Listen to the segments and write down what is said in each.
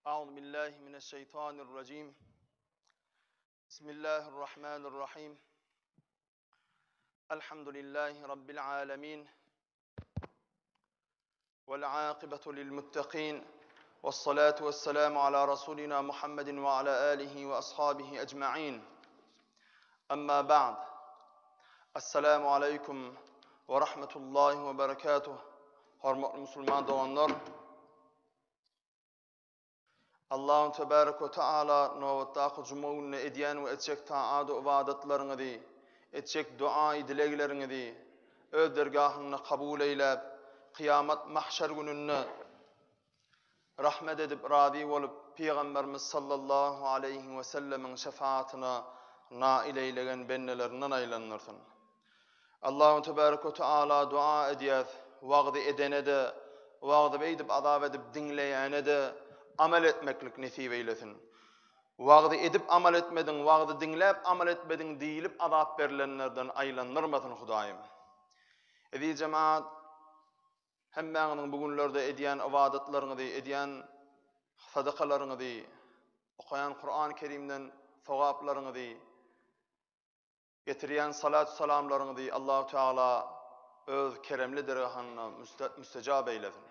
أعوذ بالله من الشيطان الرجيم بسم الله الرحمن الرحيم الحمد لله رب العالمين والعاقبة للمتقين والصلاة والسلام على رسولنا محمد وعلى آله وأصحابه أجمعين أما بعد السلام عليكم ورحمة الله وبركاته Hormatly Müslüman doğanlar, Allah'ın Tebarek ve Teala novattaki cumhurunu ediyen ve etcek taadu ibadetlerini di, etcek dua-i dileklerini di, öz dergahını kabul eylep, kıyamet mahşer gününü rahmet edip radi olup Peygamberimiz sallallahu aleyhi ve sellemin şefaatine nail eylegen bennelerinden aylanırsın. Allah'ın Tebarek ve Teala dua ediyet, vağdı edene de, vağdı beydip adab edip dinleyene de amel etmeklik nesip eylesin. Vağdı edip amel etmedin, vağdı dinlep amel etmedin deyilip adab verilenlerden aylanırmasın Hudayım. Edi cemaat, hemmeğinin bugünlerde ediyen ibadetlerini de, ediyen sadakalarını de, okuyan Kur'an-ı Kerim'den sevaplarını de, getiriyen salat salamlarını de Allah-u Teala öz keremli dergahına müstecab eylesin.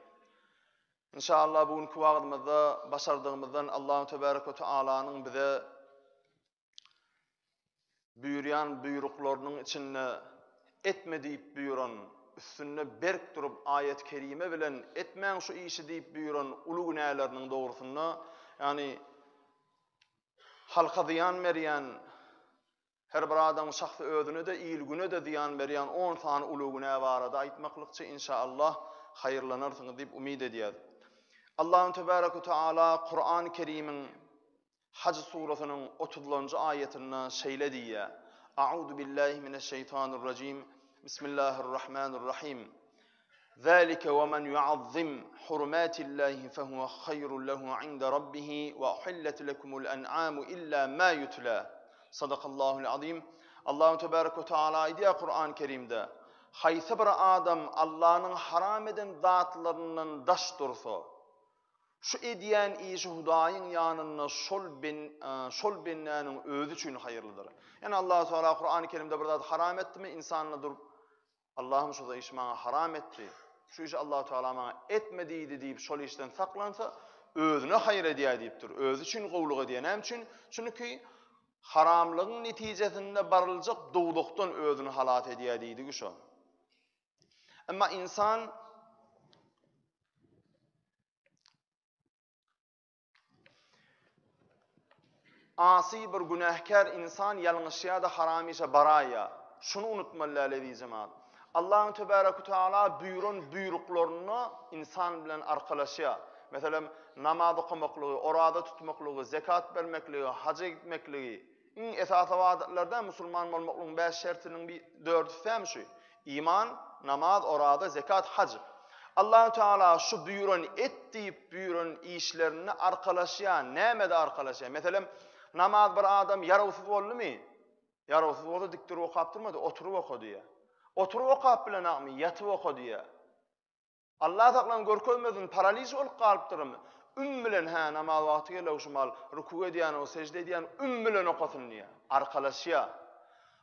İnşallah bugünkü vaqtımızda başardığımızdan Allah-u Tebarek ve Teala'nın bize buyuran buyruklarının içinde etme deyip buyuran, üstünde berk durup ayet-i kerime bilen etmeyen şu işi deyip buyuran ulu günahlarının doğrusunda, yani halka ziyan veriyen, her bir adam şahsı özüne de iyilgüne de ziyan veriyen 10 tane ulu günah var da aytmaklıkça inşallah hayırlanırsınız deyip umid ediyoruz. Allah'ın Tebarek ve Teala Kur'an-ı Kerim'in Hac suresinin 30. ayetinde şeyle diye: A'udhu billahi mineşşeytanirracim. Bismillahirrahmanirrahim. Zalika ve men yu'azzim hurumatillahi fehuve hayrun lehu 'inde rabbih ve uhillet lekumul en'amu illa ma yutla. Sadakallahu'l azim. Allah'ın Tebarek ve Teala diye Kur'an-ı Kerim'de hayse bir adam Allah'ın haram eden zatlarından daş dursa, şu ediyen işi Hudayın yanına şol bennenin özü için hayırlıdır. Yani Allah Teala Kur'an-ı Kerim'de burada haram etti mi insanla durup Allah'ım şu da iş bana haram etti, şu işi Allah Teala bana etmediydi deyip şol işten saklansa özüne hayır ediyor deyiptir. Özü için qovluq ediyor. Hem için? Çünkü haramlığın neticesinde barılacak doğduktan özünü halat ediyor deydi şu. Ama insan asi bir günahkar insan yalnızca da haramisa baraya. Şunu unutmalılar edi cemaat. Allah'ın Tebarek ve Teala buyurun buyruklarını insan bilen arkalaşya. Mesela namazı kılmaklığı, orada tutmaklığı, zekat vermekliği, hacca gitmekliği. Esas ibadetlerden Müslüman olmaklığın 5 şartının bir 4'ü femşi. İman, namaz, orada, zekat, hac. Allah Teala şu buyurun et deyip buyurun işlerini arkalaşya, nemede arkalaşya. Mesela namaz bir adam yarovsuz oldu mu? Yarovsuz oldu diktir okap durmadı, oturup oku diye. Oturup okap bile naqmi, yatıp oku diye. Allah Teala'nın görkölmezin paraliz olup kalıptır mı? Bilen ha namaz vakti gele uşumal ruku ediyen o secde ediyen bilen okutun diye. Arkalaşya.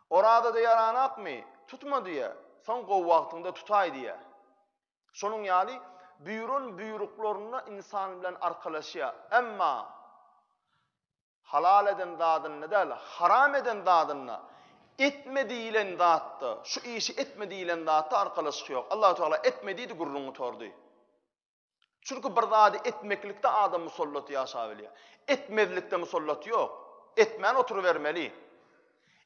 Orada da yaranak mı? Tutma diye. Son qov vaktinde tutay diye. Şonun yani buyurun buyruklarına insan bilen arkalaşya. Emma halal eden dadını değil, haram eden dadını etmediğilen dağıttı. Şu işi etmediğilen dağıttı arkalaşık yok. Allah Teala etmediydi gurrunu tordu. Çünkü bir dadı etmeklikte adam musallat yaşaviliyor. Etmezlikte musallat yok. Etmen oturuvermeli.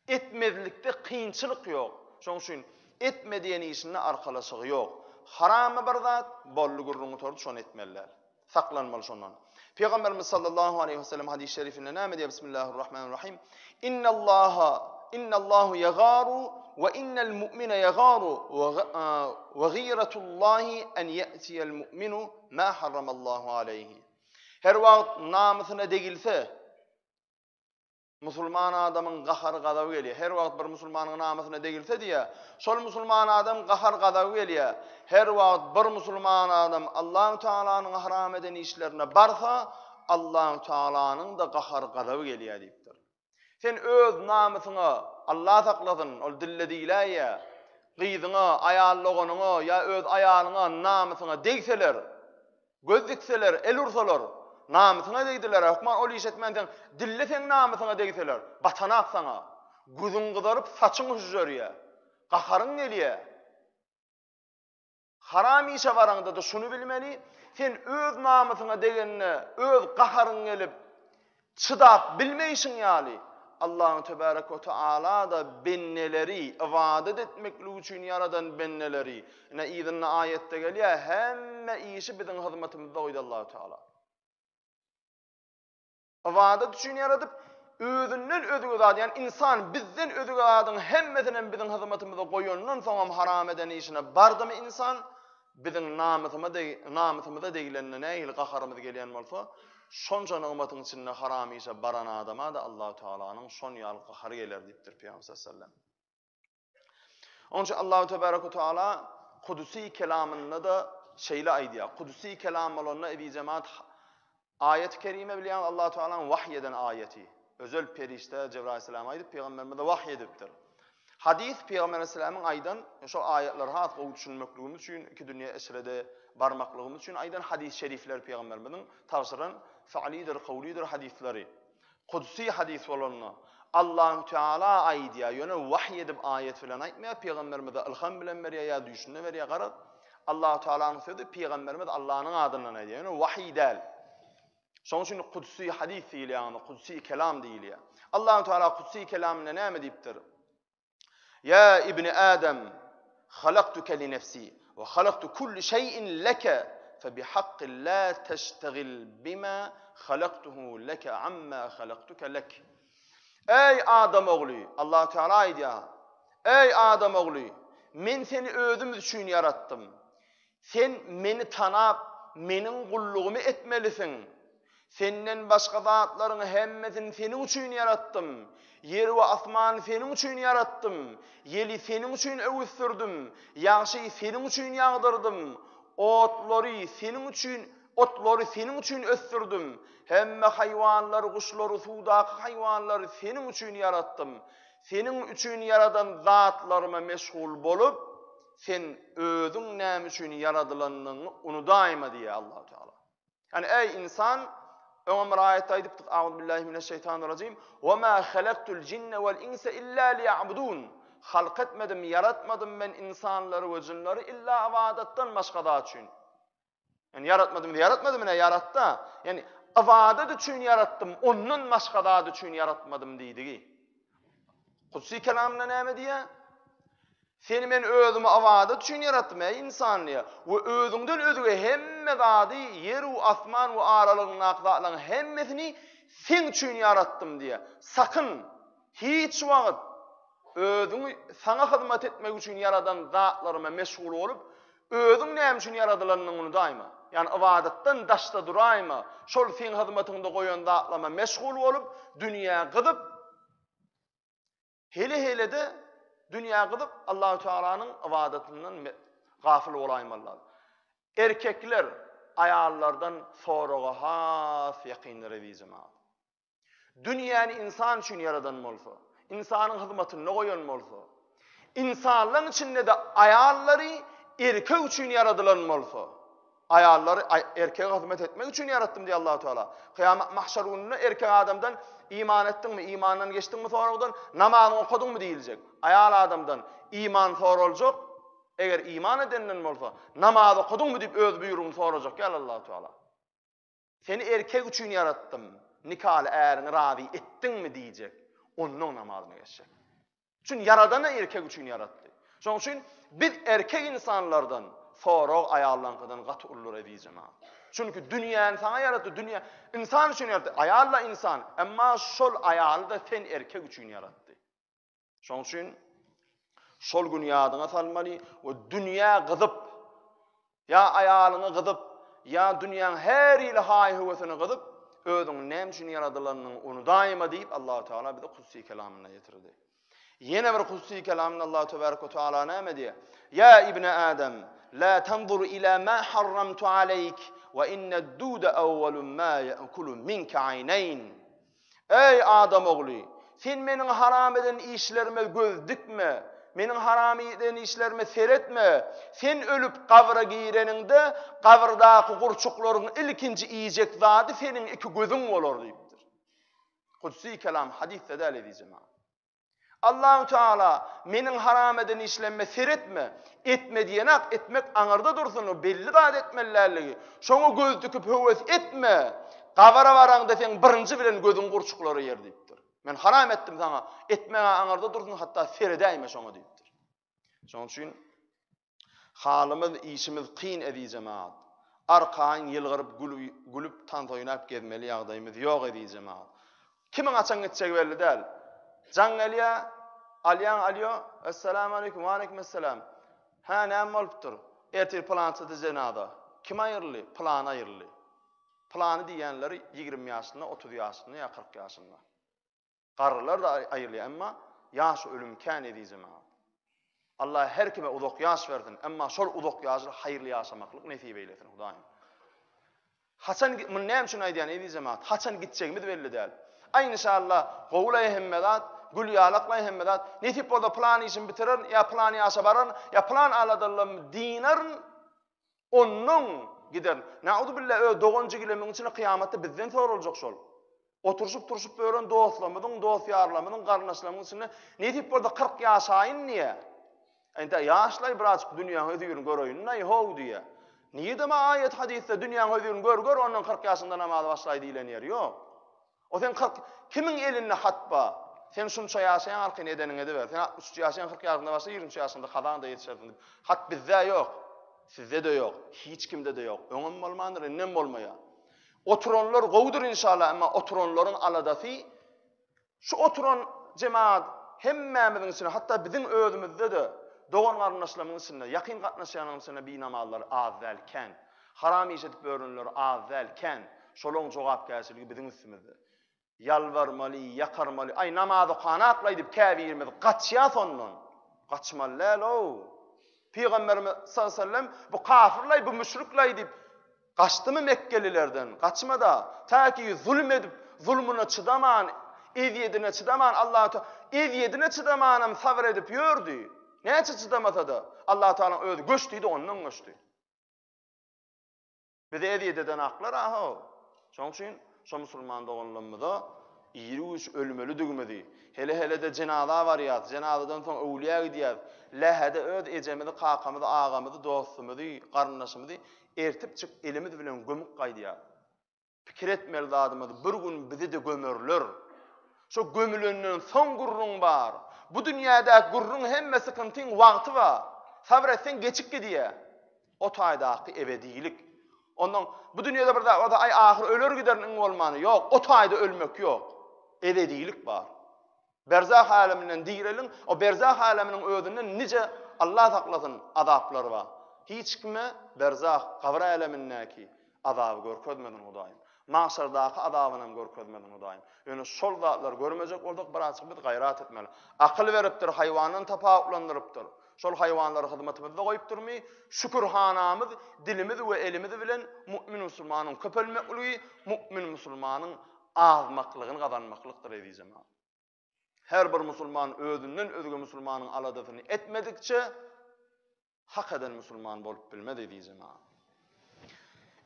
Etmezlikte kıyınçılık yok. Şonun için etmediğin işine arkalaşık yok. Haramı bir zat, bollu gurrunu tordu, şunu etmeliler. Saklanmalı şundan. Peygamberimiz sallallahu aleyhi ve sellem hadis-i şerifinde ne diyor? Bismillahirrahmanirrahim. İnnallahu yagaru ve innel mu'mine yagaru ve gîretullahi en ye'tiyel mu'minu ma harramallahu aleyhi. Her vaqt namusuna degilse Müslüman adamın qaharı qadav geliyor. Her vaqt bir Müslümanın namusuna degilse diye, şol Müslüman adam qahar qadav geliyor. Her vaqt bir Müslüman adam Allah Teala'nın haram eden işlerine barsa, Allah Taala'nın da qahar gadaby gelýär diýipdir. Sen öz namysyňy Allah saklasyn, ol dille diýilýär. Gyzyňy, aýallygyny ya öz aýalyňa namysyňa degseler, göz dikseler, el ursalar, namysyňa degdiler. Hukman ol işetmenden dille sen namysyňa degseler, batanak saňa, gözüň gyzaryp saçyň hüjürýär. Qaharyň gelýär. Haram işe varanda da şunu bilmeli, sen öz namysyňa degenine, öz qaharyň gelip çydap bilmeýsin ýaly. Allah Tebaraka ve Teala da benneleri ibadet etmeklik üçin yaradan benneleri. Ne izin ayette gelýär, hemme işi biziň hyzmatimizde goýdy Allah Teala. Ibadet üçin yaradyp özünden özüge zat, yani insan bizden özüge zatyň hemmesini biziň hyzmatimizde goýandan soňam haram eden işine bardymy insan biziň namysyma degilenine näil qaharymyz gelýän bolsa, şonca nigmatyň içinde haram işe baran adama da Allah Taala'nın şon ýaly qahary geler diýipdir Peygamber sallallahu aleyhi ve sellem. Onça Allah Tebaraka ve Teala kudusi kelamynda da şeýle aýdýar. Kudusi kelam bolanna ebi cemaat ayet-i kerime bilen Allah Taala'nın vahyeden ayeti. Özel perişte Cebrail aleyhisselam aýdyp Peygamberimize vahy edipdir. Hadis Peygamber aleyhisselamyň aýdan şo ayetler hat gowy düşünmekligimiz üçin iki dünýä esrede barmaklygymız üçin aýdan hadis şerifler Peygamberimiziň tavsiran faalidir, kavlidir hadisleri. Kudsi hadis bolanna Allah Teala aýdýar, ýöne vahy edip ayet bilen aýtmaýar, Peygamberimize ilham bilen berýär ýa düşüne berýär garap. Allah Teala'nın sözü Peygamberimiz Allah'ın adından aýdýar, ýöne vahy däl. Şoň üçin kudsi hadis diýilýär, kudsi kelam diýilýär. Allah Teala kudsi kelamyna näme diýipdir? Ya ibni Adem, halaktuke li nefsi ve halaktu kulli şeyin leke febihaqqi la teştegil bima halaktuhu leke amma halaktuke lek. Ey Adam oğlu, Allah Teala aýdýar. Ey Adam oğlu, men seni özüm üçin yarattım. Sen meni tanap, meniň gullugymy etmelisin. Senden başga zatlaryň hemmesini senin üçin yarattım. Yer we asman senin üçin yarattım. Yeli senin üçin öwüsdürdüm. Ýagşy senin üçin ýagdyrdım. Otlary senin üçin ösdürdüm. Hemme haýwanlary, guşlary, suwdaky haýwanlary senin üçin yarattım. Senin üçin yaradan zatlaryma meşgul bolup, sen özüň näme üçin yaradylanyny unudaýma diýär Allah Teala. Yani ey insan, Ömer ayette aýdypdyk, "Auzu billahi mineşşeytanirracim. Ve ma halaqtul cinne vel insa illa liya'budun." Halk etmedim, yaratmadım ben insanları ve cinleri illa ibadetten başga üçin. Yani yaratmadım ne yarattı. Yani ibadet üçin yarattım, ondan başga üçin yaratmadım diýdi. Kudsi kelamna näme diýär? Seni men özüme ibadet üçin yarattım ey insan diýär. We özüňden özüge hemme zady, yer we asman we aralygyň nakdatyň hemmesini sen üçin yarattım diýär. Sakın hiç wagt özüňi sana hyzmat etmek üçin yaradan zatlaryma meşgul bolup, özüň näme üçin yaradylanyny unudaýma. Yani ibadetden daşda duraýma. Şol sen hyzmatyňda goýan zatlarma meşgul bolup, dünýä gyzyp, hele de dünya gyzyp Allah Teala'nın ibadetinden gafil bolaýmalar. Erkekler ayallardan soraga has ýakynlary bizemaat. Dünýäni insan üçin yaradan bolsa, insanyň hyzmatyna goýan bolsa, insanlaryň içinde de ayallary erkek üçin yaradylan bolsa, ayallary erkege hyzmat etmek üçin yaratdym diýär Allah Teala. Kıyamet mahşer gününde erkek adamdan iman etdiňmi, imandan geçdiňmi soragdan, namazyny okudyňmy diýiljek. Ayal adamdan iman soraljak. Eger iman edenden bolsa, namaz okudyňmy diýip öz buýrugyny sorajak ýa Allah Teala. Seni erkek üçin yarattım. Nikah ärini razy etdiňmi diýjek. Onun namazyny geçecek. Çünkü yaradany erkek üçin yaratdy. Şoň üçin biz erkek insanlardan sorag ayallardan gaty ullar edýjemaat. Çünkü dünýäni sana yaratdy, dünýä insan üçin yaratdy. Ayalla insan, emma şol ayal da sen erkek üçin yaratdy. Şoň üçin şol gün ýadyňa salmaly we dünýä gyzyp, ya aýalyny gyzyp, ya dünýäň her ýyly haýhywesini gyzyp, özüň näme üçin yaradylanyny unudaýma diýip Allah Teala bize kudsi kelamyna getirdi. Yine bir kudsi kelamyna Allah Tebaraka ve Teala näme diýär? Ya ibni Adem, la tanzur ila ma harramtu aleyk ve inne dude evvelun ma ye'kulu minke aynayn. Ey adam oğlu, sen menin haram eden işlerime göz dikme, menin haram eden işlerime seyretme. Sen ölüp kavra gireninde kavrdaki kurçukların ilkinci yiyecek zadi senin iki gözün olur deyiptir. Kudsi kelam hadiste de öyle diyeceğim. Allah-u Teala menin haram eden işlerime seyretme, etme diyenak etmek anırda dursun, o belli zat etmellerliği. Şonu göz dikip höves etme. Kavara varanda sen birinci bilen gözün kurçukları yer deyiptir. Men haram ettim sana, etmeye anırda dursun, hatta seyredeyme şonu deyiptir. Şonun için halımız, işimiz kıyın edi cemaat. Arkayın yılgırıp gülüp tant oynayıp gezmeli yağdayımız yok edi cemaat. Kimin açan gidecek belli değil. Can geliyor, alyan alıyor, esselamu aleyküm, ve aleykümesselam. Ha ne olupdur? Ertir plan çatı nada. Kim ayırlı? Plan ayırlı. Planı diyenleri 20 yaşında, 30 yaşında ya 40 yaşında. Qarılar da ayırlı ama yaş ölümken ediyeceğim. Allah her kime uzak yaş verdin ama şol uzak yaşlı hayırlı yaşamaklık nasip eylesin Hudayım. Haçan mun näme üçin aýdýan ediyeceğim. Haçan gitjegimiz belli değil. Aynı inşallah gowlay hemmedat, gül ýalaklay hemmedat, netip bolda plan işin bitirir, ya plan ýaşa baran, ya plan aladylym dinar onun gider. Nauzu billah ö 9-njy gilemin içine kıyamatda bizden soraljak şol. Oturuşup bören dostlamydyň, dost ýarlamydyň, garnaşlamydyň içine netip bolda 40 ýaşaýyn niye? Ente yaşlay birazcık dünýäň öýürini göreýin, näy how diye. Niye de ayet hadiste dünýäň öýürini gör, ondan 40 ýaşynda namaz başlaýdy diýilen ýer ýok. O sen 40 kimin elinde hatba? Sen şunça ýaşaýan arky nedeniňe de ber. Sen 63 ýaşaýan 40 ýaşynda başla 20 ýaşynda kazan da ýetişerdin. Hat bizde ýok. Sizde de ýok. Hiç kimde de ýok. Öňem bolmandyr, ennem bolmaýar. Oturanlar gowdur inşallah ama oturanlaryň aladasy şu oturan cemaat hemmämiziň içine hatta bizim özümizde de doğan garnaşlamyň içinde ýakyn gatnaşýanyň içinde binamallar azalken, haram işetip börünler azalken, şolong jogap käsiligi bizim üstümizde. Yalvarmaly, yakarmaly, ay namazy qanatla edip käbirmez, gaçýa sondan. Gaçmaly o. Peygamberimiz sallallahu aleyhi ve sellem bu kafirlay, bu müşrikler edip gaçdymy Mekkelilerden, gaçmada. Ta ki zulm edip, zulmuna çıdaman, ezyedine çıdaman Allah-u Teala, ezyedine çıdamanam sabr edip ýördi. Näçe çıdamasa da Allah-u Teala özü göçdüýdi, ondan göçdü. Bize ezyededen aklar aha. Şoň üçin şu musulman doganlymyda ýürüş ölmeli dügmedi. Hele de cenaza var ýa, cenazadan soň öwliýa gidýär. Lehede öz ejemidi, qakamydy, agamydy, dostumydy, garnaşymydy ertip çık elimiz bilen gömük gaýdýar. Pikir etmeli adamydy, bir gün bizi de gömürler. Şu gömülenden son gurrun bar. Bu dünýäde gurrun hemme sıkıntyň wagty bar. Sabr etsen geçip gidýär. O taýdaky ebedilik. Ondan bu dünýede bir da ay ahir öler giderniň bolmany ýok. O taýda ölmek ýok. Ebedilik bar. Berzah aleminden diýirelim, o berzah aleminiň özünden nice Allah saklasın azaplary bar. Hiç kime berzah kabr alemindäki azaby görkezmedin Hudaýym. Mahşerdaky azabynam görkezmedin Hudaýym. Ýöne şol zatlar görmejek bolsak birazcık biz gaýrat etmeli. Akyl beripdir, haýwanyň tapawuklandyrypdyr. Şol haýwanlary hyzmatimizde goýup durmy, şükürhanamyz, dilimiz we elimiz bilen mümin musulmanyň köpelmekligi, mümin musulmanyň azmaklygyny gazanmaklykdyr edýjem. Her bir musulman özünden özge musulmanyň aladasyny etmedikçe hak eden musulman bolup bilmedi edýjem.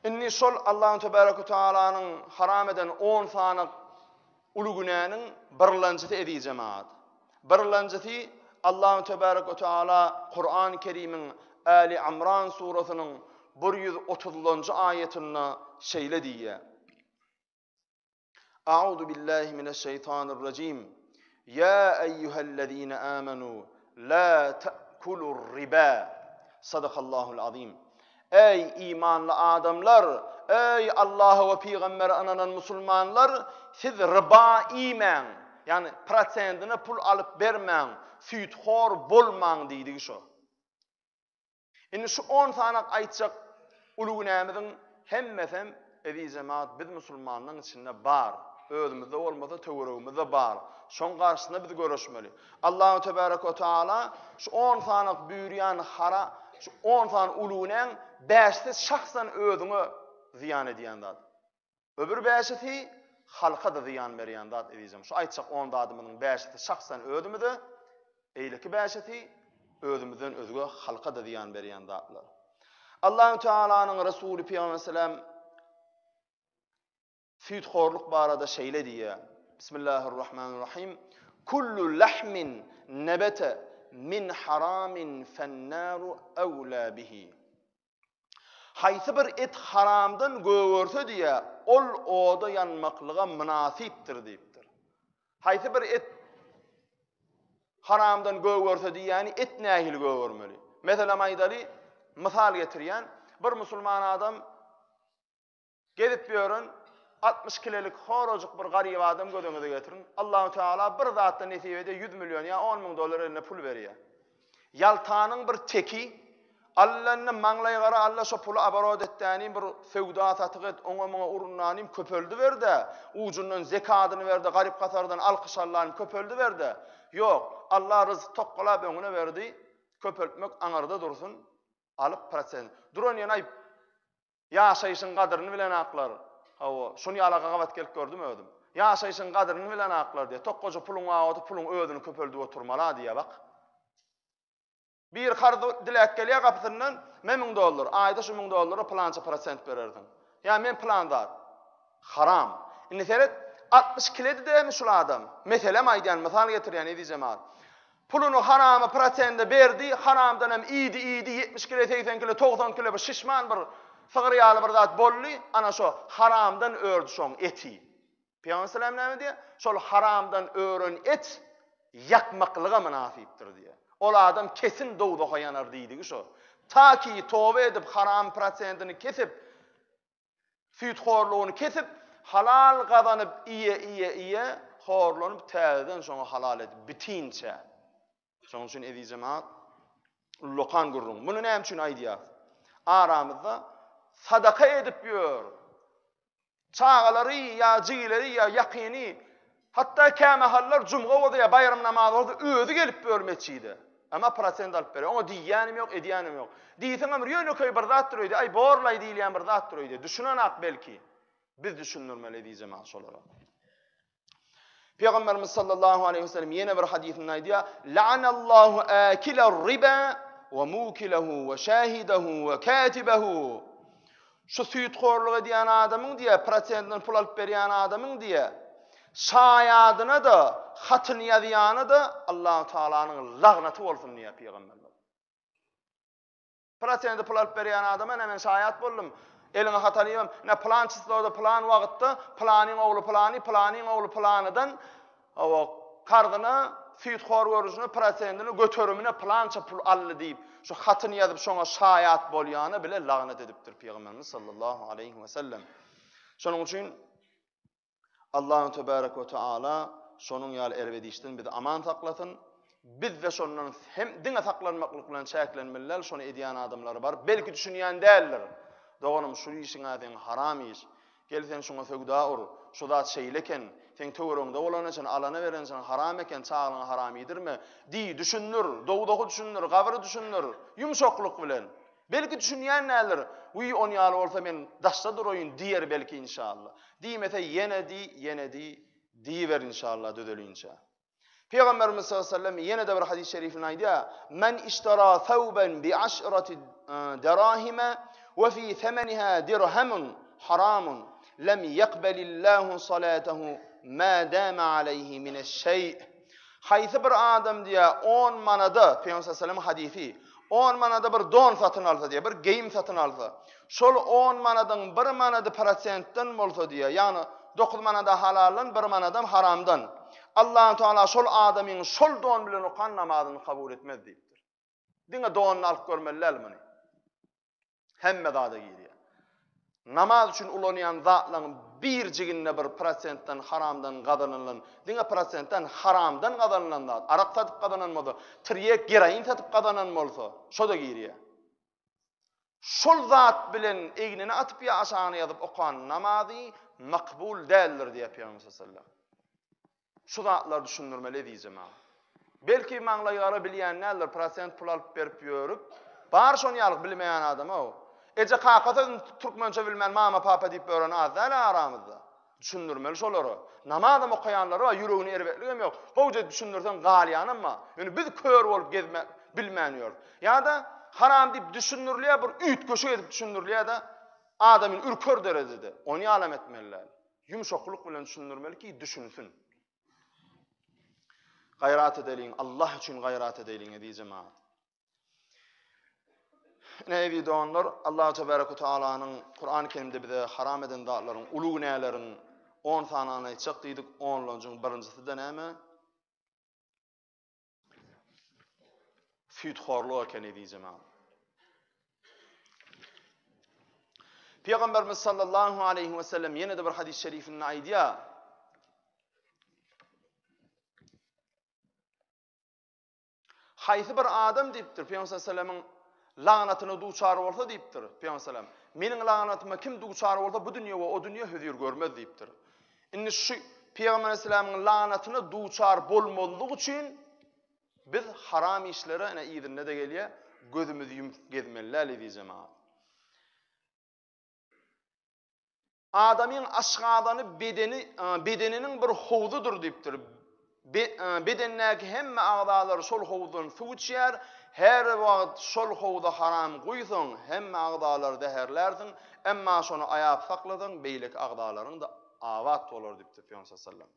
Inni şol Allahu Tebaraka Taalanyň haram eden 10 sanyk uly günäniň birlenjeti edýjem. Birlenjeti Allahu Tebaraka Taala Kur'an-ı Kerim'in Ali İmran surasynyň 130-njy ayetinde şeýle diýär. A'udhu billahi mineşşeytanirracim. Ya eyyühellezine amenu la ta'kulur riba. Sadakallahul azim. Ey imanlı adamlar, ey Allah ve Peygamber ananan musulmanlar, siz riba imen, yani prosentine pul alıp bermen, süýtxor bolmaň diýdi şu. Indi şu 10 sanak aýtjak uly günämiziň hemmesem edi jemaat biz musulmanlaryň içinde bar. Özümizde olmasa töweregimizde bar. Şoň garşysynda biz göreşmeli. Allahu Tebaraka ve Taala şu 10 sanak büýürýän hara, şu 10 san ulunyň 5'si şahsan özüňe ziyan ediyen zat. Öbür beşeti halka da ziyan berýän zat edýärem. Şu aýtsak 10 adamynyň beşeti şahsan ödümidi, eýleki beşeti özümizden özüge halka da ziyan berýän zatlar. Allah Teala'nın Resulü Peygamber sallam süýtxorluk barada şeýle diýär. Bismillahirrahmanirrahim. Kullu lahmin nebete min haramin fennaru awla bihi. Haýsy bir et haramdan göwürse diýär, ol oda yanmaklyga münasipdir diýipdir. Haýsy bir et haramdan göwürse diýäni et nähil göwürmeli. Meselem aýdary misal getirýän bir musulman adam gelip ýörün 60 kilolik horojuk bir garyp adam gödöňüze getirin. Allahu Teala bir zatda nesip ede 100 milyon ya 10 000 dolar eline pul berýär. Yaltanyň bir teki Allah'nın manglay gara Allah şo pulu abarod etdiğini bir fevda satyget oňa maňa urunnanym köpöldü berde. Ucundan zekatyny berdi, garip kasardan alkyş Allah'ın köpöldü berde. Yok, Allah rızk tokkalap öňüne berdi. Köpöltmek aňarda dursun. Alıp prasen. Duran ýana ýaşaýyşyň gadyryny bilen aklar. Hawa, şunu ýalaga gabat gelip gördüm ödüm. Ýaşaýyşyň gadyryny bilen aklar diýe. Tokkoja puluň awaty puluň ödünü köpöldü oturmala diýe bak. Bir kardı dilek gelýär gapysyndan $1000 aýda şu $1000 plança prosent bererdin. Ya men planda haram. Indi seret 60 kiledi de şol adam. Meselem aýdan misal getirýän edi jemaat. Puluny harama prosente berdi, haramdan hem idi 70 kilo 80 kilo 90 kilo bir şişman bir fıgriyaly bir zat bolly, ana şo haramdan ördü şoň eti. Peygamber sallam näme diýär? Şol haramdan ören et yakmaklyga münasipdir diýär. Ol adam kesin dowda yanar diýdi şo. Ta ki tövbe edip haram prosentini kesip süýtxorlugyny kesip halal gazanyp iýe horlanyp täzeden soňra halal edip bitinçe. Şoň üçin edi jemaat lokan gurrun. Muny näme üçin aýdýar? Aramyzda sadaka edip ýör. Çağalary ya jigileri ya yakyny hatta kemahallar cumga wada bayram namazy özü gelip görmeçiydi. Ama prosent alıp berýär. Oňa diýýänim ýok, edýänim ýok. Diýsen ömür ýöne köý bir zat durýdy. Ay borlay diýilýän bir zat durýdy. Düşünen ak belki. Biz düşünürmeli diýjem şolara. Peygamberimiz sallallahu aleyhi ve sellem ýene bir hadisinde aýdýar: "La'anallahu akilar riba ve mukilahu ve şahidahu ve katibahu." Şu süýtxorluk edýän adamyň diýe, prosentden pul alyp berýän adamyň diýe, şayadyna da, hatyny ýazýany da Allah Taalanyň lagnaty bolsun diýär Peygamberler. Prosentde pul alyp berýän adama hemen şayat boldum. Elime hatanıyım, ne plan çizdi plan wagtda, planyň oglu planydan o kardyna süýtxor görüşüne prosentini götürümine plança pul aldy diýip, şu hatyny ýazyp şoňa şayat bolýany bile lagnat edipdir Peygamberimiz sallallahu aleyhi ve sellem. Şonuň üçin Allah Tebaraka ve Teala şonuň ýaly erwedişden bizi aman saklasın. Biz de şondan hem diňe saklanmaklyk bilen çäklenmeliler, şonu edýän adamlar bar. Belki düşünýän däldir. Doğanım şu işin adın haram iş. Gelsen şuna fevda ur. Şu da şeyleken sen töwerüňde bolan için alana berensen haram eken çağlaň haramidir mi? Di düşünür, dowdagy düşünür, gabry düşünür. Yumşakluk bilen. Belki düşünýän näler? Uy on ýaly bolsa men daşda duroýyn diýer belki inşallah. Diýmese ýene diýer inşallah dödelýünçe. Peygamberimiz sallallahu aleyhi ve sellem ýene de bir hadis-i şerifinde aýdýar: "Men ishtara thawban bi 10 dirahima ve fi thamaniha dirhamun haramun lem yaqbalillahu salatahu ma dama alayhi min eş-şey." Haýsy bir adam diýär 10 manada Peygamber sallallahu aleyhi ve sellem hadisi 10 manada bir don satyn alsa diýär, bir geyim satyn alsa. Şol 10 manadan 1 manada prosentden bolsa diýär. Ýani 9 manada halaldan, 1 manada haramdan. Allah Teala şol adamyň şol don bilen okan namazyny kabul etmez diýipdir. Diňe donyny alyp görmelilermi? Hemme zada giýýär. Namaz üçin ulanýan zatlaryň bir jiginne 1%dan haramdan gazanylan, diňe prosentdan haramdan gazanylan zat, arak satyp gazananmady, tiryek geraýin satyp gazanan bolsa, şo da giýýär. Şol zat bilen egnini atyp ýaşany ýazyp okan namazy makbul däldir diýip Peygamber sallallahu aleyhi ve sellem. Şu zatlar düşünürmeli diýjem. Belki maňlaýara bilýän näler prosent pul alyp berip ýörüp, bar şonu ýalyk bilmeýän adam o. Ece kakata Türkmençe bilmän mama papa diýip ören azdan aramızda. Düşündürmeli şolary. Namazam okayanlary we ýüregini erbetligem ýok. Howja düşündürsen galyanam ma. Yani biz kör bolup gezme bilmänýär. Ya da haram diýip düşündürliýär bir üýt köşe edip düşündürliýär da adamın ürkör derecede. Onu alam etmeliler. Yumşakluk bilen düşündürmeli ki düşünsün. Gayrat edelim. Allah için gayrat edelim diye cemaat. Ne diýdi onlar? Allah Tebaraka ve Taala'nın Kur'an-ı Kerim'de bize haram eden dağların, ulu günahların 10 sanany çyk diýdik. 10-njy birincisi de näme? Süýtxorluk eken diýdi cemaat. Peygamberimiz sallallahu aleyhi ve sellem yine de bir hadis-i şerifinde aýdýar. Haýsy bir adam diýipdir Peygamber sallallahu aleyhi ve sellem'in lagnatyna duçar bolsa diýipdir Peygamber sallam. Meniň lagnatyma kim duçar bolsa bu dünýä we o dünýä höýür görmez diýipdir. Indi şu Peygamber sallamyň lagnatyna duçar bolmalyk üçin biz haram işlere ene ýerine de gelýär, gözümizi ýumyp gezmeliler diýip cemaat. Adamın aşgadany bedeninin bir howzudur diýipdir. Bedennäki hemme agdalary şol howzdan suw içýär. Her wagt şol howza haram goýsaň, hemme agdalary däherlerdiň, emma şonu aýap sakladyň, beýlik agdalaryň da awat bolar diýipdir Peygamber sallallahu aleyhi ve sellem.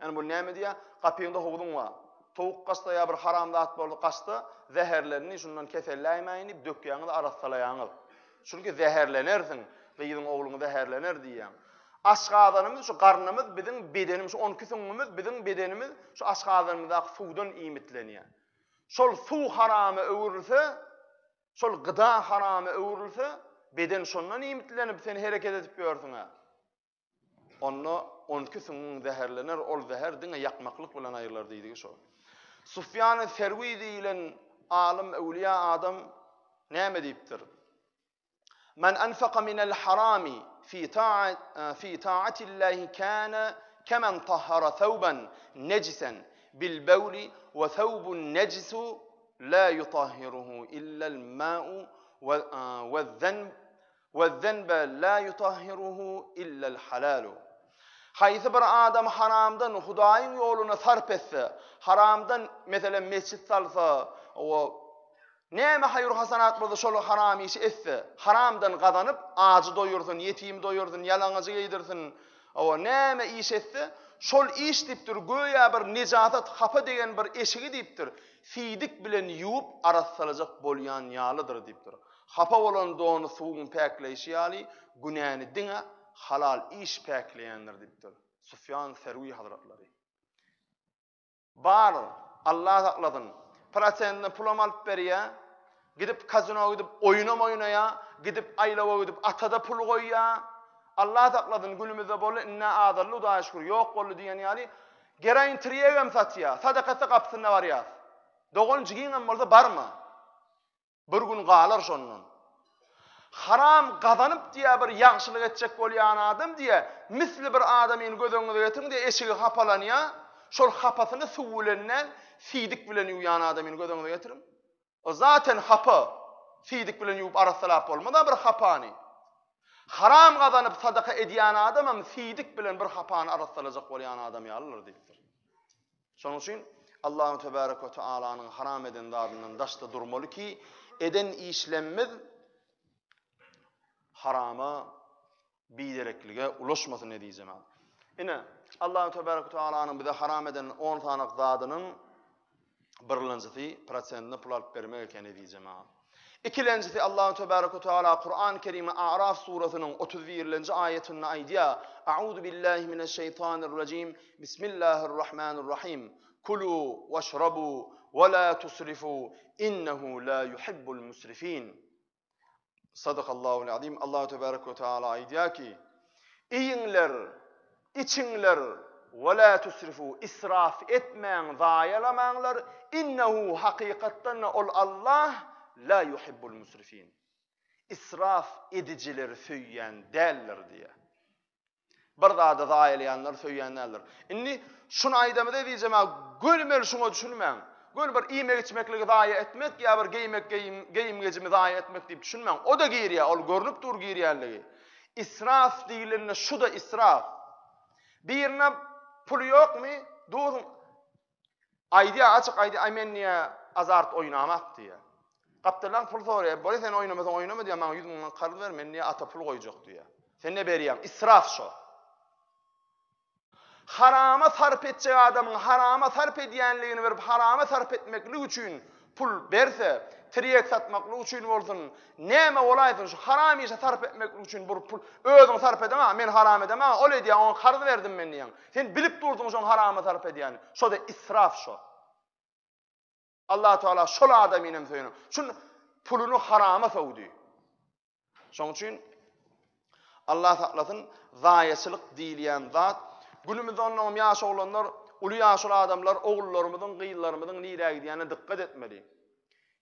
Yani bu näme diýär? Gapyňda howzun var. Towuk gaçda ýa bir haram zat boldy gaçda, zäherlerini şundan keselläýmäýin, dökýäňiz arasalaýaňyz. Çünki zäherlenersiň. Beýiň oğluňy zäherlener diýýär. Aşgadanymyz şu garnymyz biziň bedenimiz, 12 süňümüz biziň bedenimiz şu aşgadanymyzda suwdan iýmitlenýär. Şol suw haramy öwürülse, şol gyda haramy öwürülse, beden şondan iýmitlenip seni hereket edip ýörsiň. Onu 12 süňüň zäherlener, ol zäher diňe ýakmaklyk bilen aýrylar diýdi şo. Sufyan Serwi diýilen alim ewliya adam näme diýipdir? من أنفق من الحرام في طاعة الله كان كمن طهر ثوبا نجسا بالبول وثوب النجس لا يطهره إلا الماء والذنب لا يطهره إلا الحلال. Haýsy bir adam haramdan Hudaýyň ýoluna sarp etse, haramdan mesela mescit salsa, o näme hayır hasanat bolsa şol haram işi etse, haramdan gazanyp acı doýursun, ýetim doýursun, ýalaňyjy ýedirsin. O näme iş etse, şol iş diýipdir, goýa bir nejasat hapa degen bir eşigi diýipdir. Fidik bilen ýuwup arassalajak bolýan ýalydyr diýipdir. Hapa bolan dony suwun päkleýişi ýaly günäni diňe halal iş päkleýändir diýipdir. Sufyan Serwi hazratlary. Bar Allah sakladyn. Prosentini pulam alıp berýär, gidip kazinoga gidip oýnamaýynaya, gidip aýlawa gidip atada pul goýýar. Allah sakladyn günümizde bolu inna adallu da şükür ýok boldy diýen ýaly geraýin triýegem satýar, sadakata gapsyna barýar. Dogan jigiňem bolsa barmy? Bir gün galar şondan. Haram gazanyp diýe bir ýagşylyk etjek bolýan adam diýe, misli bir adamyň gözüňize getirin diýe eşigi hapalanýar, şol hapasyny suwulenden fidik bilen ýuyan adamyň gözüňize getirin. O zaten hapa fidik bilen ýuwup arasalap bolmada bir hapany. Haram gazanyp sadaka edýän adamam fidik bilen bir hapany arasalajak bolýan adam ýalylar diýipdir. Şonuň üçin Allahu Tebaraka ve Taala'nın haram eden dadyndan daşda durmaly ki eden işlenmez harama bidereklige ulaşmasyn diýjem. Ine Allahu Tebaraka ve Taala'nın bize haram eden 10 tane dadynyň birlenjisi prosentini pul alyp bermek ekeni diýjem. İkilenjisi Allahu Tebaraka ve Taala Kur'an-ı Kerim'e A'raf suresinin 31-nji ayetinde aýdýar: "A'udhu billahi mineşşeytanirracim. Bismillahirrahmanirrahim. Kulu veşrabu ve la tusrifu innehu la yuhibbul musrifin." Sadakallahu'l azim. Allahu Tebaraka ve Taala aýdýar ki: "Iýinler, içinler ve la tusrifu israf etmeň, zaýalamaňlar. Innehu hakykatdan ol Allah la yuhibbul musrifin." İsraf ediciler söýýän däldir diýe. Bir zada zaýalayanlar söýýänler. Indi şunu aýdamda diýjem, gölmel şuna düşünmäň. Gül bir iýmek içmekliği zaýa etmek ya bir geyim gecimi zaýa etmek diýip düşünmäň. O da giriýär, ol görnüp dur girýärligi. İsraf diýilende şu da israf. Birine pul ýokmy? Dur aýdy açyk aýdy men niýe azart oýnamak diýär. Gapdylan pul soraýar. "Boly sen oýnamasaň oýnama" diýär. "Maňa 100 000 garz ber, men niýe ata pul goýjak" diýär. "Sen ne berýän?" İsraf şo. Harama sarf etjek adamyň harama sarf edýänligini berip harama sarf etmeklik üçin pul berse, tiriyek satmaklyk üçin bolsun, näme bolaýsyn şu haram işe sarf etmeklik üçin bu pul özüň sarf edemä, men haram edemä, ol edýär, oňa garz berdim men diýän. Sen bilip durdyň şoň harama sarf edýän. Şo da israf şo. Allah Teala şol adamynem söýünür. Şun pulunu harama sowdy. Şoň üçin Allah saklasyn, zaýaçylyk diýilýän zat günümizde onların yaş oğlanlar, ulu yaşlı adamlar, oğullarımızın, kıyıllarımızın nireye gidiyene dikkat etmeli.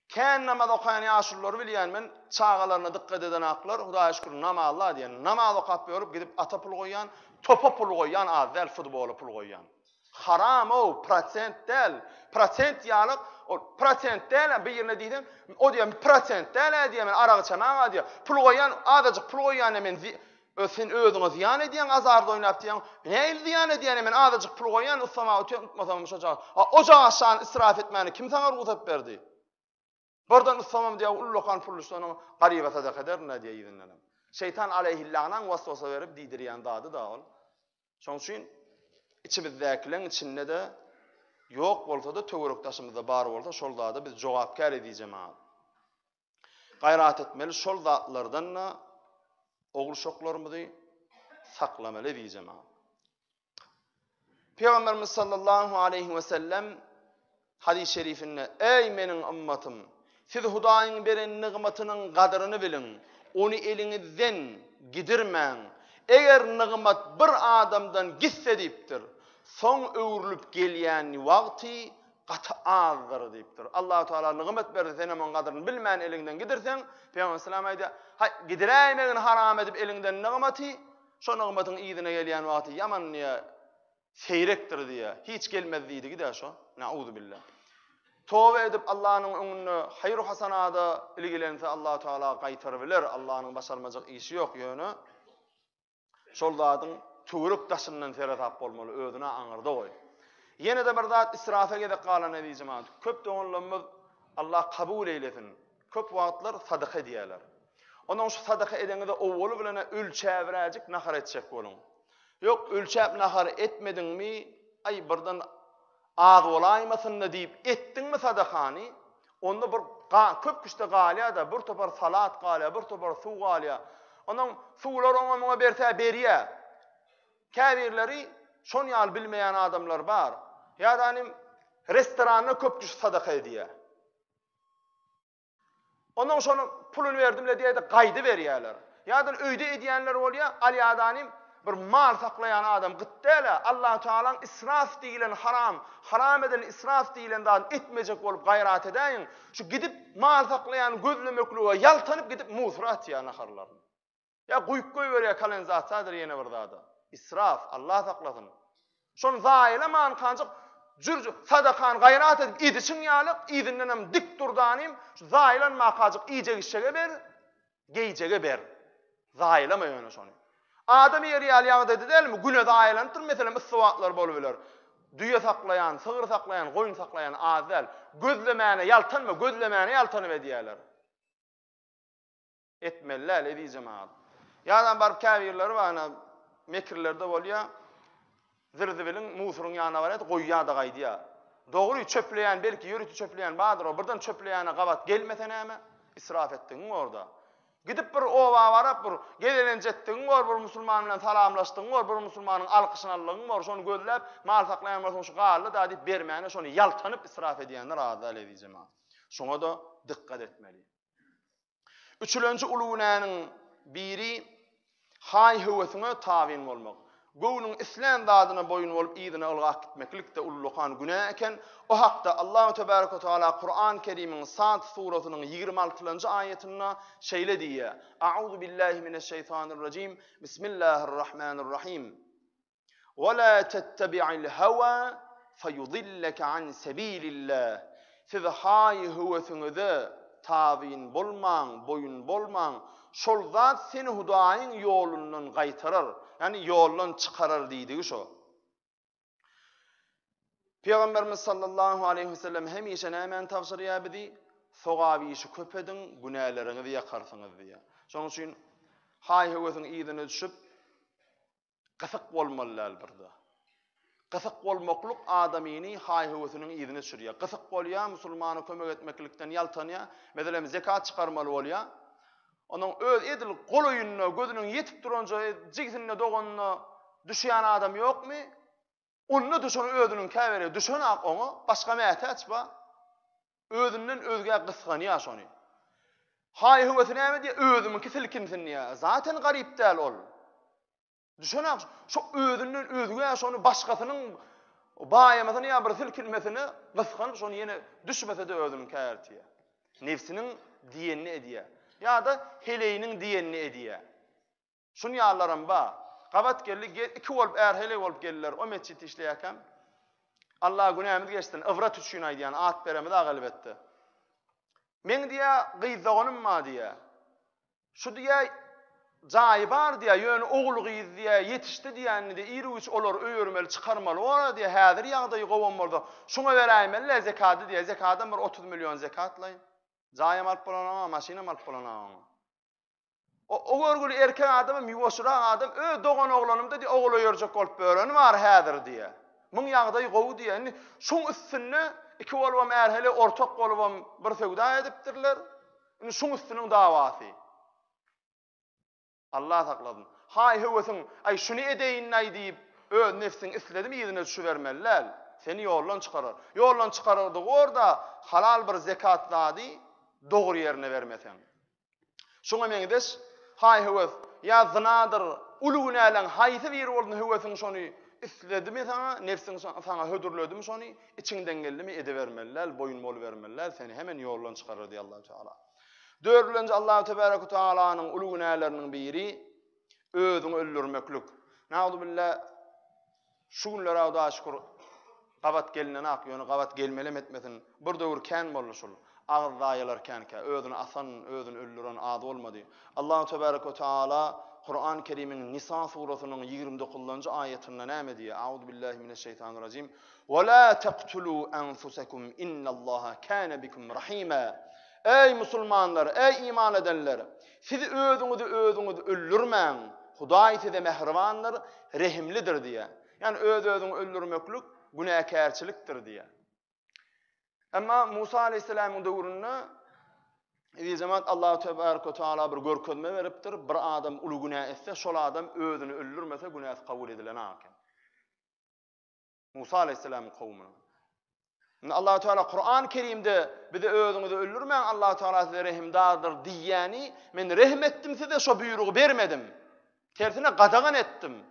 Ken namaz okuyan yaşlıları bilyen men, çağalarına dikkat eden aklar, Hudaya şükür namazlar diyen, namaz okap yorup gidip ata pul koyan, topa pul koyan, azel futbolu pul koyan. Haram o, prosent del, prosent yalık, o prosent del, bir yerine dedim, o diyen prosent del, diyen, arağı çamağa diyen, pul koyan, adacık pul koyan hemen, sen özüňe ziyan edýän azarda oýnap diýän, näil ziyan edýän men azajyk pul goýan ussama utmasam şoja. Oja aşan israf etmäni kim saňa ruhsat berdi? Bordan ussamam diýär ullukan puluşdan garyba sadaka eder näde diýýän. Şeytan aleyhillanan waswasa berip diýdirýän dady da ol. Şoň üçin içimizdäkileň içinde de ýok bolsa da töwerekdaşymyzda bar bolsa şol zada biz jogapkar edýjem. Gaýrat etmeli şol zatlardan oğulşoklarımızı saklamalı diyeceğim. Peygamberimiz sallallahu aleyhi ve sellem hadis-i şerifinde ey menin ümmetim siz Hudaýyň beren nigmatynyň gadryny bilin. Onu elinizden gidirmeň. Eger nigmat bir adamdan gitse diýipdir. Soň öwrülüp gelýän wagty qat'azdır diýipdir. Allah Teala nigmat berdi sen onun gadryny bilmän elinden gidirsen, Peygamber sallallahu aleyhi ve sellem aýdy, gidiräýmegin haram edip elinden nigmaty, şo nigmatyň ýygyna gelýän wagty yaman seyrekdir diýär. Hiç gelmez diýdi gide şo. Nauzu billah. Tövbe edip Allah'ın öňünde hayır hasanada ilgilense Allah Teala gaýtaryp biler. Allah'ın başarmajak işi ýok ýöne. Şol zadyň töwerek daşyndan ferat tap bolmaly, özüne aňyrda goý. Yine de bir zat israfa gedip galan edi jemaat. Köp döňünlerimiz Allah kabul eylesin. Köp wagtlar sadaka diýerler. Ondan şu sadaka edende owuly bilen ölçäwräjik nahar etjek bolun. Ýok ölçäp nahar etmediňmi? Ay birden ağ olaýmasyn diýip etdiňmi sadakany? Onda bir köp güçde galýa da bir topar salat galýa, bir topar suw galýa. Ondan suwlar oňa berse berýär. Käbirleri şon ýal bilmeýän adamlar bar. Ýa-da restorana köp güç sadaka edýär. Ondan şonu pulunu verdim le diýdi gaýdy berýärler. Ýa-da öýde edýänler bolýar, alýadanym bir mal saklayan adam gitdele Allah Teala'nın israf diýilen haram eden israf diýilen dan etmejek bolup gaýrat edäň. Şu gidip mal saklayan gözlemekliğe yaltanyp gidip musrat ýa naharlar. Ya guýup goýberýär kalen zat sadyr ýene bir zada. İsraf Allah saklasın. Şon zaýla man kanjyk jürjü sadakan gaýrat edip idişiň ýalyk idinden hem dik durdanym şu zaýlan makadyk iýjek işege ber, geýjege ber. Zaýlama ýöne şonu. Adam ýeri ýalyňda dedilermi? Güne zaýlantyr meselem ıswatlar boluplar. Düýe saklayan, sygyr saklayan, goýun saklayan azel gözlemäne ýaltanma, gözlemäne ýaltanyp edýärler. Etmeller edi jemaat. Ýa-da bar käbirler bar, mekirlerde bolýar. Zirzibilin musurun ýanyna barat, goýýa da gaýdýar. Dogry çöpleýän, belki ýürüti çöpleýän badyr, o birden çöpleýäne gabat gelmese näme? İsraf etdiň orada. Gidip bir owa barap bir gelenen jetdiň bir musulman bilen salamlaşdyň, bir musulmanyň alkyşyny aldyň, şonu gözläp mal saklayan bolsa şu galy da diýip bermäne şonu ýaltanyp israf edýänler azal edýjem. Şoňa da dikkat etmeli. Üçüncü ulunanyň biri hay höwesine tawin bolmak. Goýunyň islam dadyna boyun bolup ýygyna ılgak gitmeklik de ullukan günah eken. O hakda Allahu Tebaraka ve Teala Kur'an-ı Kerim'in Sad surasynyň 26-njy aýatyna şeýle diýär. A'udhu billahi mineşşeytanirracim. Bismillahirrahmanirrahim. Ve la tettebi'il hawa feyudillaka an sabilillah. siz hay hüwesiňize tabiin bolmaň, boyun bolmaň, şol zat seni Hudaýyň ýolundan gaýtarar, ýani ýoldan çykarar diýdigi şo. Peygamberimiz sallallahu aleyhi ve sellem hemişe nämen tavsiye bidi? Sogaby işi köpedin, günählerini ýakarsyňyz diýär. Şonuň üçin hay hüwesiň ýygyny düşüp gysyk bolmalylar birde. Gysyk bolmakluk adamyny hay hüwesiniň ýygyny sürýär. Gysyk bolýar, musulmana kömek etmeklikden ýaltanýar, meselem zekat çykarmaly bolýar. Onuň öz edil goloýunyna, gözüniň ýetip duranja jigisine doganyna düşýän adam ýokmy? Onu düşen özünün käberi düşen ak onu başga mäte açba. Özünden özgä gysganyar şonu. Hay hüwesine näme diýär? Özümiň kisilkinsin ya. Zaten garip däl ol. Düşen ak şu özünden özgä şonu başgasynyň baýamasyny ýa bir silkinmesini gysgan şonu ýene düşmese de özüniň käbertiýär. Nefsiniň diýenini edýär. Ya da heleýiniň diýenini edýär. Şunu ýallaram ba. Gabat geldi, iki bolup hele bolup geldiler. O mescit işleýärken Allah günämiz geçsin. Ivrat üçin aýdýan at beremedi agalbetdi. Men diýär gyýzaganym ma diýär. Şu diýär jaý bar diýär, ýöne ogul gyýz diýär, yetişdi diýänni de iri üç olar öýürmeli çykarmaly. Ora diýär häzir ýagdaý gowamlarda. Şuňa beräýmenler zekaty diýär. Zekatdan bir 30 milyon zekatlaýyn. Jaý alyp bolanama, maşina alyp bolanama. O görgülü erkek adam, ýuwaşyrak adam, dogan oglanymda di ogula ýörjek bolup bören bar häzir diýär. Muň ýagdaý gowy diýär. Şoň üstüne iki bolubam erhele ortak bolubam bir söwda edipdirler. Şoň üstüniň dawasy. Allah sakladın. Hay hüwesiň, ay şunu edeýin näy diýip öz nefsiň isledimi ýerine düşübermeller. Seni ýoldan çykarar. Ýoldan çykarardy orada halal bir zekat zady dogry ýerine bermesen. Şoňa meňdes hay hüwes ya zinadır, ulu günälen haýsy bir boldy hüwesiň şonu isledimi sana, nefsiň sana hödürledimi şonu, içinden geldimi edebermeller, boyun bol bermeller, seni hemen ýoldan çykarar diýär Allah Teala. Dördüncü Allah Tebaraka Taala'nın ulu günäleriniň biri özüňi öldürmeklik. Nauzu billah şu günlere Allah'a şükür gabat gelinen ak ýöne gabat gelmelem etmesin. Bir döwür kän boluşul. Ağız daýalarkenkä özüni asan, özüni öldüren ady bolmady. Allah Tebaraka Taala Kur'an-ı Kerim'in Nisa surasynyň 29-njy aýatynda näme diýär? Auzu billahi mineşşeytanirracim. Wa la taqtulu anfusakum innallaha kana bikum rahima. Ey musulmanlar, ey iman edenler, siz özüňizi öldürmäň. Hudaý size mehribandyr, rehimlidir diýär. Yani özüňi öldürmeklik günäkärçilikdir diýär. Amma Musa aleyhisselamın döwründe bir zaman Allah Tebaraka Taala bir görkezme beripdir. Bir adam ulu günah etse, şol adam özüni öldürmese günah kabul edilen aken. Musa aleyhisselamın kavmine. Allah Teala Kur'an-ı Kerim'de bize özüňizi öldürmäň, Allah Teala size rehimdardyr diýäni, men rehm etdim size, şo buýrugy bermedim. Tersine gadagan etdim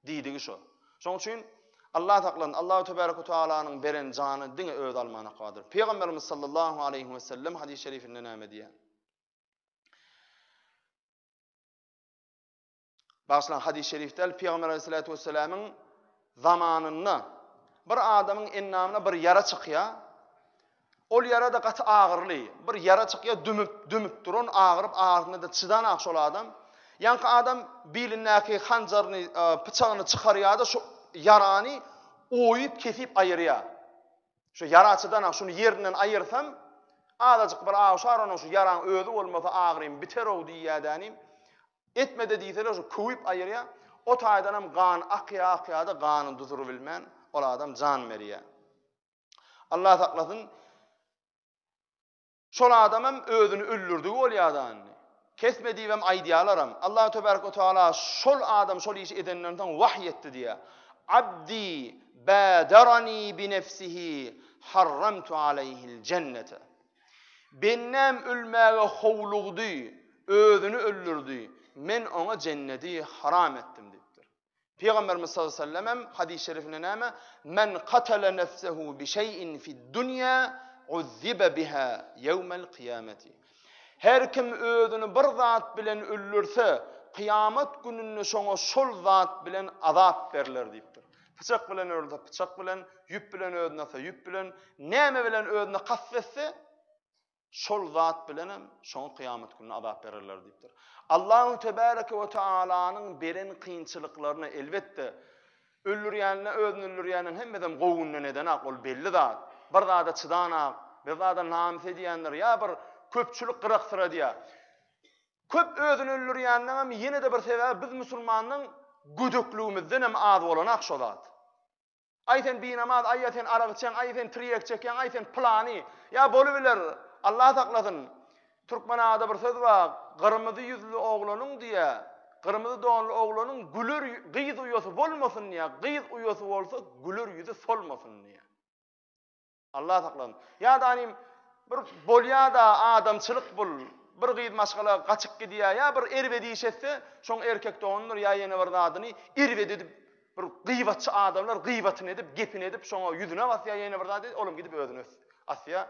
diýdigi şo. Şoň üçin Allah taklan, Allah Tebaraka Taala'nın beren jany diňe öz almana qadir. Peygamberimiz sallallahu aleyhi ve sellem hadis-i şerifinde näme diýär? Başlan hadis-i şerifde Peygamber aleyhissalatu vesselam'ın zamanında bir adamın ennamına bir yara çykýar. Ol yara da gaty ağırly. Bir yara çykýar, dümüp durun, ağırıp ağırlygyna da çydan şol adam. Ýanky adam bilinäki hanjaryny, bıçagyny çykarýar da şu yarany oýup kesip aýyrýar. Şu yaraçydan şunu ýerinden aýyrsam, azajyk bir ağşar onu şu yaran özü bolmasa ağrym biter o diýýärdiň. Etmede diýseler şu köýüp aýyrýar. O taýdan hem gan akýa da ganyny duzuryp bilmän, ol adam jan berýär. Allah saklasyn. Şol adam hem özüni öldürdigi bolýardan. Kesmediğim aýdýalaram. Allah Tebaraka Taala şol adam şol işi edenlerden vahy etdi diýär. Abdi badarani bi nefsihi harramtu aleyhi'l cennete. Bennem ölmäge howlugdy, özüni öldürdi. Men ona cenneti haram etdim diýipdir. Peygamberimiz sallallahu aleyhi ve sellem hadis-i şerifinde näme? Men qatala nefsehu bi şey'in fi'd dunya uzziba biha yawma'l kıyameti. Her kim özüni bir zat bilen öldürse, kıyamet gününde şoňa şol zat bilen azap berler diýipdir. Bıçak bilen öldürse, bıçak bilen, yüp bilen öldürse, yüp bilen, näme bilen öldürse kasvetse, şol zat bilenem, şoň kıyamet gününe azap bererler diýipdir. Allahu Tebaraka ve Taala'nın beren kynçylyklaryny elbetde öldürýänine özüni öldürýänin hemmeden gowundan edenak ol belli zat. Bir zada çıdanak, bir zada namus edýänler ýa bir köpçülik gıraksyra diýär. Köp özüni öldürýäniniň hem ýene de bir sebäbi biz musulmanyň güdüklüğümizden hem az bolanak şo zat. Aýten binamaz, aýten araq içen, aýten triyek çeken, aýten plani. Ya bolubiler, Allah saklasın. Türkmenada bir söz var, gırmızı yüzlü oğlanın diye, gırmızı donlu oğlanın gülür, gıyız uyusu bolmasın diye, gıyız uyusu olsa gülür yüzü solmasın diye. Allah saklasın. Ya da hani bir bolya da adamçılık bul, bir gıyız maşgala kaçık gidiyor, ya bir erve diyişetse, şoň erkek doğunur, ya yeni bir adını erve edip, bir gıybatçı adamlar gıybatını edip, gepini edip, şoňa yüzüne basya yeni bir adı, oğlum gidip ödünüz. Asya,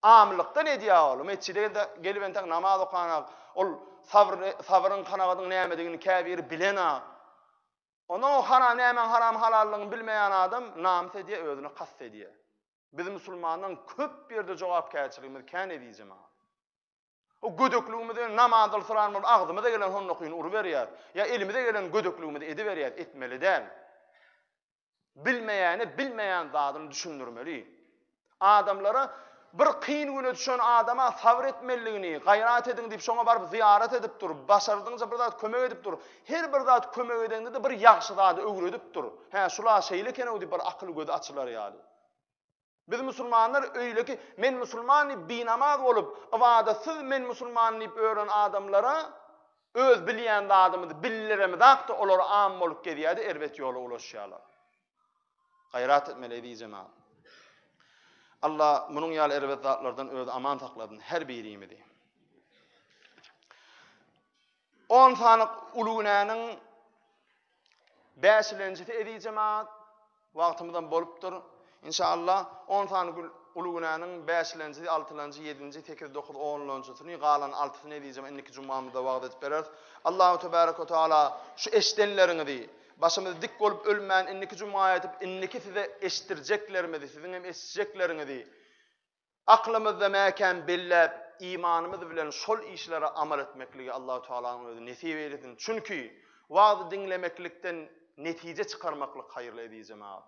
amlykda ne diýär oğlum? Etçide de gelip entek namaz okanak, ol sabrın kanagadyň nämedigini käbir bilenak. Ona o haram näme haram halallygyny bilmeýän adam namus edýär, özüne kast edýär. Biz musulmanyň köp ýerde jogapkärçiligimiz kän edýjem. O gödöklüğümüzde namaz kılsaran bol agzymyza gelen hon okuyun uru berýär. Ya elimize gelen gödöklüğümüzde edi berýär, etmeli däl. Bilmeýäni bilmeýän zadyny düşündirmeli. Adamlara bir kyn güne düşen adama sabr etmeligini, gayrat edin diýip şoňa baryp ziyaret edip dur, başardyňça bir zat kömek edip dur. Her bir zat kömek edende de bir ýaxşy zady öwredip dur. He, şula şeýle kene diýip bir akyl gözi açylar ýaly. Biz musulmanlar öyle ki men musulmany binamaz bolup, ivadatsız men musulman diýip öýren adamlara öz bilýän zadymyzy billerimiz akda olar am bolup gedýärdi, erbet ýola ulaşýarlar. Gayrat etmeli diýjem. Allah munun ýaly erbet zatlardan öz aman sakladyn her birimizi. 10 sanyk ulugynanyň 5-nji edýjem. Wagtymyzdan bolupdyr. İnşallah 10 sanyk ulugynanyň 5-nji, 6-njy, 7-nji, 8, 9, 10-njysyny galan 6-syny edýjem. Inniki jumamyzda wagt etip berer. Allahu Tebaraka ve Teala şu eşdenlerinizi başımız dik bolup ölmän inniki juma etip inniki size eştirjeklerimizi, sizin hem eşitjeklerinizi aklymyzda mäken bellep imanymyz bilen şol işlere amal etmekligi Allahu Teala'nın özü nesip eylesin. Çünkü wagt dinlemeklikden netije çıkarmaklyk hayrly edýjem.